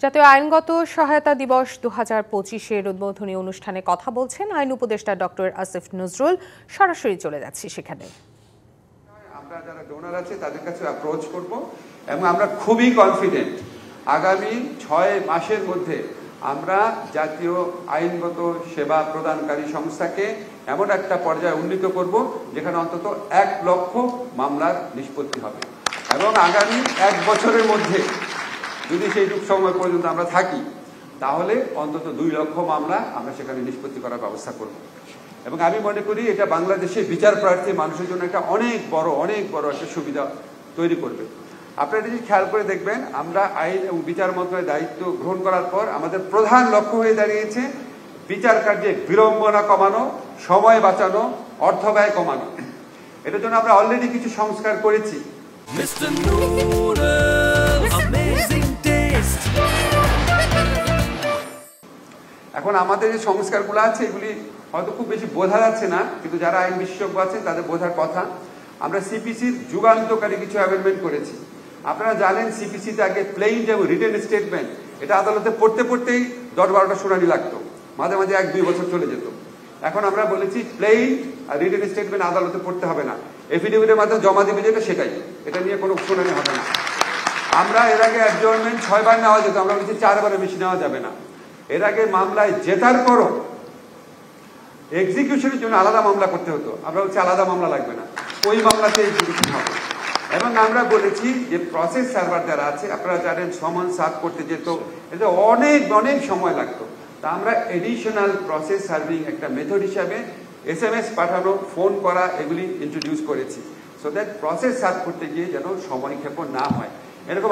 জাতীয় আইনগত সহায়তা দিবস 2025-এর উদ্বোধনী অনুষ্ঠানে কথা বলছেন আইন উপদেষ্টা ডক্টর আসিফ নজরুল। সরাসরি চলে যাচ্ছি সেখানে। আমরা যারা ডোনার আছে তাদের কাছে অ্যাপ্রোচ করব এবং আমরা খুবই কনফিডেন্ট আগামী 6 মাসের মধ্যে আমরা জাতীয় আইনগত সেবা প্রদানকারী সংস্থাকে এমন একটা পর্যায়ে উন্নীত করব যেখানে অন্তত 1 লক্ষ মামলার নিষ্পত্তি হবে এবং আগামী 1 বছরের মধ্যে যদি সেইটুকু সময় পর্যন্ত আমরা থাকি তাহলে অন্তত 2 লক্ষ মামলা আমরা সেখানে নিষ্পত্তি করার ব্যবস্থা করব এবং আমি মনে করি এটা বাংলাদেশের বিচার প্রার্থী মানুষের জন্য একটা অনেক বড় একটা সুবিধা তৈরি করবে। আপনারা যদি খেয়াল করে দেখবেন আমরা আইন এবং বিচার মন্ত্রণালয়ের দায়িত্ব গ্রহণ করার পর আমাদের প্রধান লক্ষ্য হয়ে দাঁড়িয়েছে বিচার কার্যে বিড়ম্বনা কমানো, সময় বাঁচানো, অর্থ ব্যয় কমানো। এটার জন্য আমরা অলরেডি কিছু সংস্কার করেছি। এখন আমাদের যে সংস্কারগুলো আছে এগুলি হয়তো খুব বেশি বোঝা যাচ্ছে না, কিন্তু যারা আইন বিশেষজ্ঞ আছেন তাদের বোঝার কথা। আমরা সিপিসির যুগান্তকারী কিছু অ্যামেন্ডমেন্ট করেছি। আপনারা জানেন সিপিসিতে আগে প্লেইন এবং রিটেন স্টেটমেন্ট এটা আদালতে পড়তেই 10-12টা শুনানি লাগতো, মাঝে মাঝে 1-2 বছর চলে যেত। এখন আমরা বলেছি প্লেইন আর রিটেন স্টেটমেন্ট আদালতে পড়তে হবে না, এফিডেভিটের মাধ্যমে জমা দিবে যেটা সেটাই, এটা নিয়ে কোনো শুনানি হবে না। আমরা এর আগে অ্যাডজর্নমেন্ট 6 বার নেওয়া যেত, আমরা বলছি 4 বারের বেশি নেওয়া যাবে না। এর আগে মামলায় জেতার পরও এক্সিকিউশনের জন্য আলাদা মামলা করতে হতো, আমরা বলছি আলাদা মামলা লাগবে না, ওই মামলাতে এক্সিকিউশন হবে। এবং আমরা বলেছি যে প্রসেস সার্ভার যারা আছে, আপনারা জানেন সমন সার্ভ করতে যেত, এতে অনেক সময় লাগতো। তা আমরা এডিশনাল প্রসেস সার্ভিং একটা মেথড হিসাবে SMS পাঠানো, ফোন করা এগুলি ইন্ট্রোডিউস করেছি, সো দ্যাট প্রসেস সার্ভ করতে গিয়ে যেন সময় ক্ষেপণ না হয়। এরকম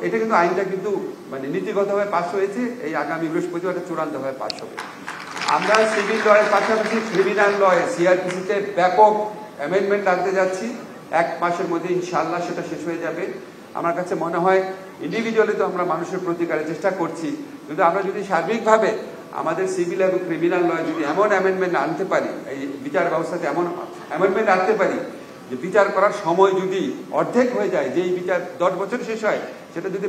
এটা কিন্তু আইনটা কিন্তু মানে নীতিগতভাবে পাস হয়েছে, এই আগামী বৃহস্পতিবার চূড়ান্তভাবে পাস হবে। আমরা সিভিল লয়ের পাশাপাশি ক্রিমিনাল লয়ে CRPC-তে ব্যাপক অ্যামেন্ডমেন্ট আনতে যাচ্ছি। 1 মাসের মধ্যে ইনশাআল্লাহ সেটা শেষ হয়ে যাবে। আমার কাছে মনে হয় ইন্ডিভিজুয়ালি তো আমরা মানুষের প্রতিকারের চেষ্টা করছি, কিন্তু আমরা যদি সার্বিকভাবে আমাদের সিভিল এবং ক্রিমিনাল লয়ে যদি এমন অ্যামেন্ডমেন্ট আনতে পারি, এই বিচার ব্যবস্থাতে এমন অ্যামেন্ডমেন্ট আনতে পারি যে বিচার করার সময় যদি অর্ধেক হয়ে যায়, যেই বিচার 10 বছর শেষ হয় সেটা যদি